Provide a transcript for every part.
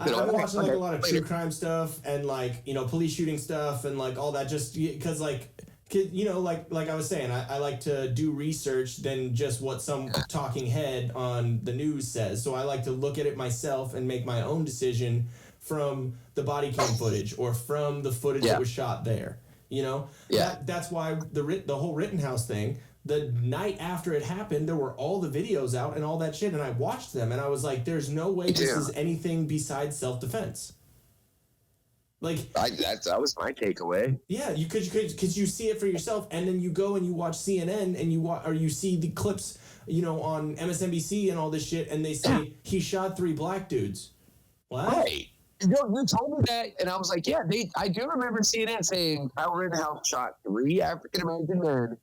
I've been watching like a lot of true crime stuff and like, you know, police shooting stuff and like all that, just because like, you know, like I was saying, I like to do research than just what some talking head on the news says. So I like to look at it myself and make my own decision from the body cam footage or from the footage that was shot there. You know, that's why the whole Rittenhouse thing. The night after it happened, there were all the videos out and all that shit, and I watched them, and I was like, "There's no way this is anything besides self-defense." Like that was my takeaway. Yeah, because you see it for yourself, and then you go and you watch CNN, and you see the clips, you know, on MSNBC and all this shit, and they say he shot 3 black dudes. What? Right. You told me that, and I was like, yeah, I do remember CNN saying Kyle Rittenhouse shot 3 African American men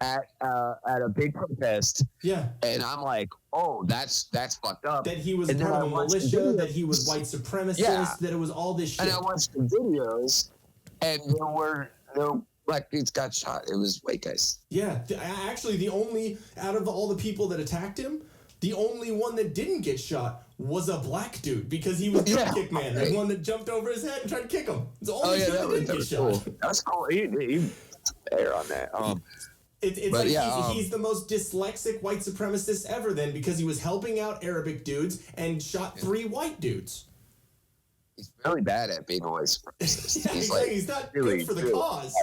at a big protest. Yeah. And I'm like, oh, that's fucked up. That he was part of a militia, that he was white supremacist, that it was all this shit. And I watched the videos, and there were no black dudes got shot. It was white guys. Yeah. Actually, the only, out of all the people that attacked him, the only one that didn't get shot was a black dude, because he was the kick man, the one that jumped over his head and tried to kick him. It's the only dude that didn't get shot. Cool. That's cool. He fair on that. He's the most dyslexic white supremacist ever then, because he was helping out Arabic dudes and shot 3 white dudes. He's really bad at being a white supremacist. He's not really good for the cause.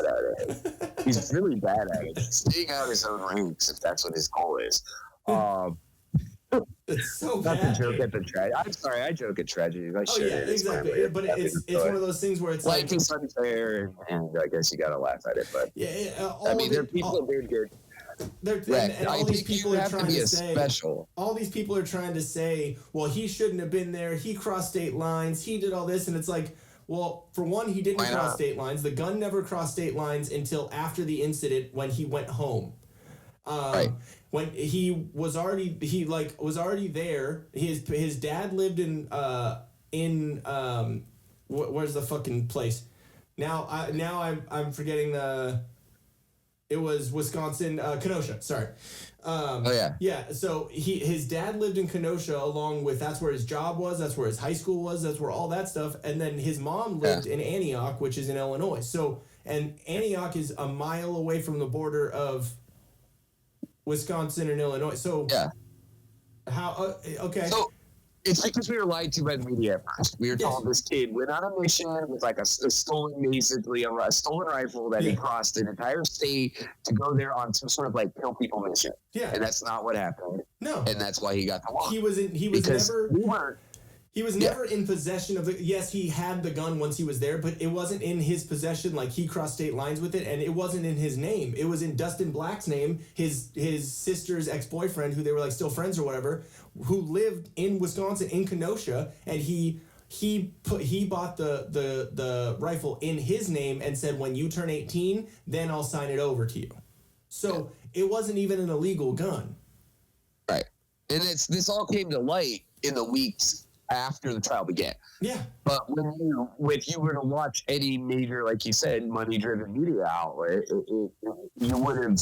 He's really bad at it. Staying out of his own ranks, if that's what his goal is. It's so not bad. to joke at the tragedy. I'm sorry, I joke at tragedies. Exactly. But it's one of those things where it's like it's unfair, and I guess you gotta laugh at it. But there are people that are good. And all these people are trying to say special. All these people are trying to say, well, he shouldn't have been there. He crossed state lines. He did all this, and it's like, well, for one, he didn't cross state lines. The gun never crossed state lines until after the incident, when he went home. When he was already there. His dad lived in where's the fucking place? Now I'm forgetting the. It was Wisconsin, Kenosha. Sorry. Yeah. So his dad lived in Kenosha, along with, that's where his job was, that's where his high school was, that's where all that stuff. And then his mom lived in Antioch, which is in Illinois. So, and Antioch is a mile away from the border of Wisconsin and Illinois. So how? Okay. So it's because we were lied to by the media at first. We were told this kid went on a mission with like a stolen, basically a stolen rifle, that he crossed an entire state to go there on some sort of like kill people mission. Yeah. And that's not what happened. No. And that's why he got the law. He was never in possession of the. Yes, he had the gun once he was there, but it wasn't in his possession. Like, he crossed state lines with it, and it wasn't in his name. It was in Dustin Black's name, his sister's ex-boyfriend, who they were like still friends or whatever, who lived in Wisconsin, in Kenosha, and he bought the rifle in his name and said, when you turn 18, then I'll sign it over to you. So it wasn't even an illegal gun. Right. And this all came to light in the weeks after the trial began. Yeah. But if you were to watch any major, like you said, money-driven media outlet, you would have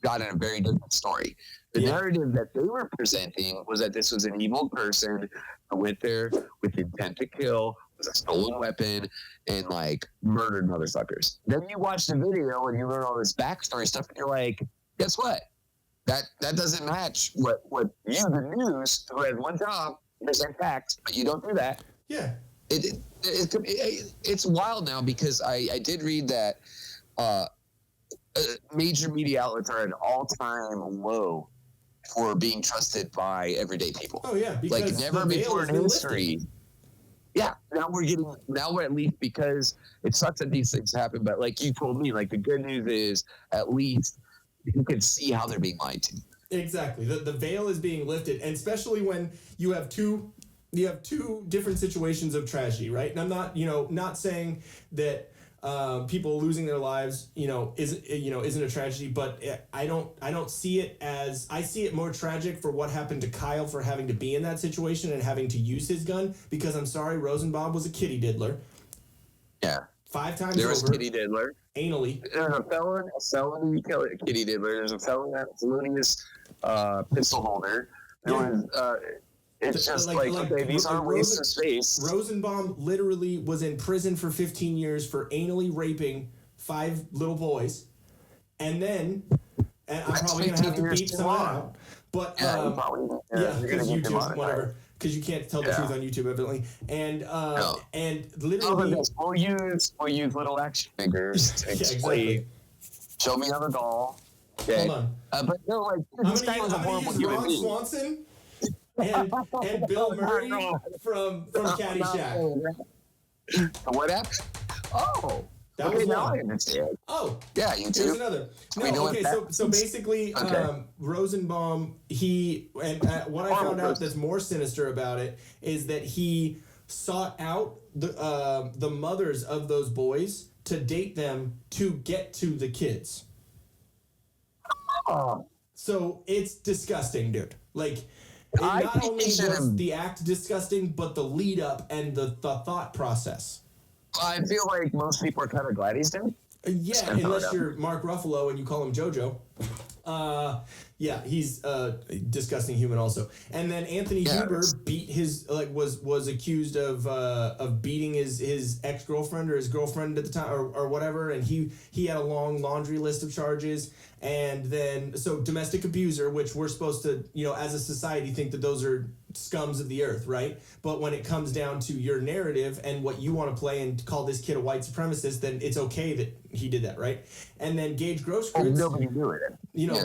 gotten a very different story. The narrative that they were presenting was that this was an evil person who went there with intent to kill, with a stolen weapon, and like murdered motherfuckers. Then you watch the video and you learn all this backstory stuff, and you're like, guess what? That doesn't match what you, the news, who had one job, present facts, but you don't do that. Yeah. It's wild now, because I did read that major media outlets are at an all-time low for being trusted by everyday people. Oh yeah, because like never before in history. Yeah, now we're at least, because it sucks that these things happen, but like you told me, like the good news is at least you can see how they're being lied to. Exactly. The veil is being lifted, and especially when you have two different situations of tragedy, right? And I'm not saying that people losing their lives, isn't a tragedy, but I don't see it as, I see it more tragic for what happened to Kyle, for having to be in that situation and having to use his gun, because I'm sorry, Rosenbaum was a kitty diddler. Yeah. 5 times there was over. Kitty diddler. Anally. There's a felony kitty diddler. There's a felonious pistol holder. There was It's just okay, these are wastes of space. Rosenbaum literally was in prison for 15 years for anally raping 5 little boys. And then, and I'm probably going to have to beat some of that out. But, because YouTube, whatever. Because you can't tell the truth on YouTube, evidently. And literally... We'll use little action figures to explain. Show me on the doll. Okay. Hold on. But no, I'm going to use Ron Swanson and Bill Murray from Caddyshack. What app? Oh. That was now one. I understand. Oh. Yeah, you too. Here's another. No, okay, so basically, Rosenbaum, what I found out that's more sinister about it is that he sought out the mothers of those boys to date them to get to the kids. Oh. So it's disgusting, dude. Like, not only was the act disgusting, but the lead up and the thought process. I feel like most people are kind of glad he's dead. Yeah, unless you're Mark Ruffalo and you call him JoJo. Yeah, he's a disgusting human also. And then Anthony Huber beat his was accused of beating his ex-girlfriend or his girlfriend at the time or whatever, and he had a long laundry list of charges. And then so domestic abuser, which we're supposed to, as a society think that those are scums of the earth, right? But when it comes down to your narrative and what you want to play and call this kid a white supremacist, then it's okay that he did that, right? And then Gage Grosskreutz, nobody knew it.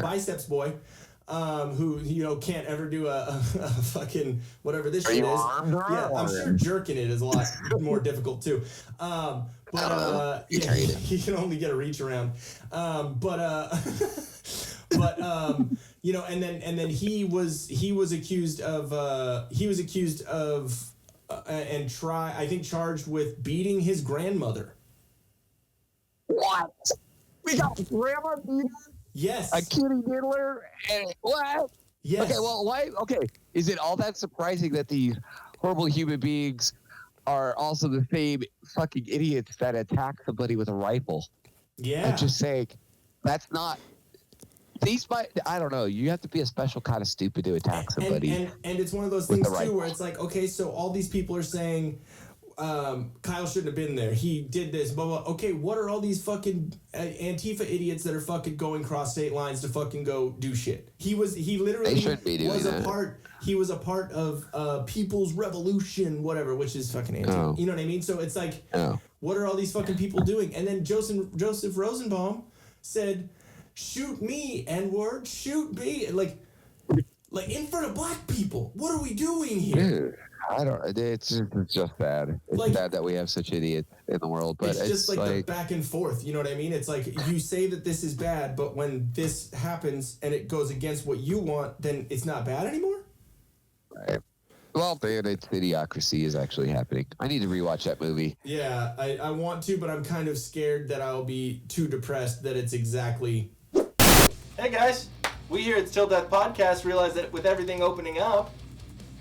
biceps boy, who can't ever do a fucking whatever this shit is. Yeah, I'm sure jerking it is a lot more difficult too. But he can only get a reach around. And then he was accused of charged with beating his grandmother. What? We got grandma beater? Yes. A kitty diddler? And what? Yes. Okay, well, why? Okay, is it all that surprising that these horrible human beings are also the same fucking idiots that attack somebody with a rifle? Yeah. I'm just saying, that's not... I don't know. You have to be a special kind of stupid to attack somebody. And it's one of those things, too, where it's like, okay, so all these people are saying... Kyle shouldn't have been there. He did this, blah, blah. Okay, what are all these fucking Antifa idiots that are fucking going cross state lines to fucking go do shit? He literally was a part of People's Revolution, whatever, which is fucking Antifa. Oh. You know what I mean? So it's like, what are all these fucking people doing? And then Joseph Rosenbaum said, shoot me, N-word, shoot me. Like in front of black people. What are we doing here? Dude. I don't. It's just bad. It's bad that we have such idiots in the world. But it's just like the back and forth. You know what I mean? It's like you say that this is bad, but when this happens and it goes against what you want, then it's not bad anymore. Right. Well, it's Idiocracy is actually happening. I need to rewatch that movie. Yeah, I want to, but I'm kind of scared that I'll be too depressed that it's exactly. Hey guys, we here at the Till Death Podcast realize that with everything opening up,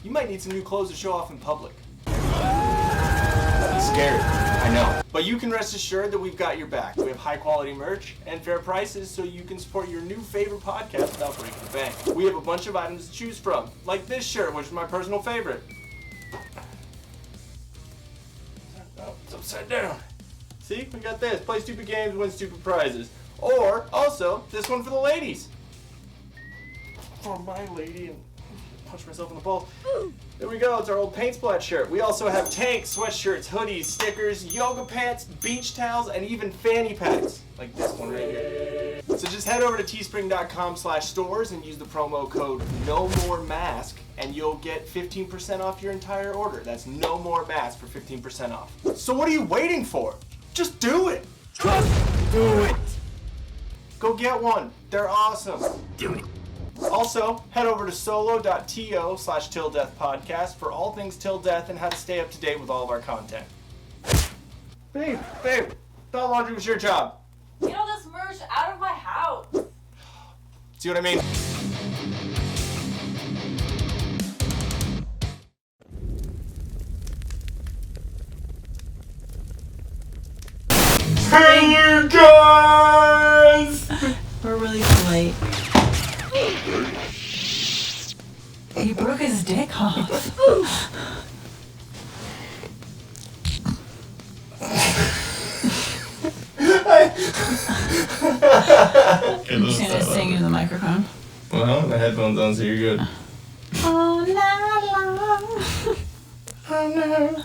you might need some new clothes to show off in public. It's scary, I know. But you can rest assured that we've got your back. We have high quality merch and fair prices so you can support your new favorite podcast without breaking the bank. We have a bunch of items to choose from, like this shirt, which is my personal favorite. Oh, it's upside down. See, we got this. Play stupid games, win stupid prizes. Or, also, this one for the ladies. For my lady and... punch myself in the balls. There we go. It's our old paint splat shirt. We also have tanks, sweatshirts, hoodies, stickers, yoga pants, beach towels, and even fanny packs. Like this one right here. So just head over to teespring.com/stores and use the promo code NOMOREMASK and you'll get 15% off your entire order. That's no more mask for 15% off. So what are you waiting for? Just do it. Just do it. Go get one. They're awesome. Do it. Also, head over to solo.to/tildeathpodcast for all things Till Death and how to stay up to date with all of our content. Babe, thought laundry was your job. Get all this merch out of my house. See what I mean? Hey guys! We're really polite. He broke his dick off. I'm just gonna sing in the microphone. Well, my headphones on, so you're good. All night long.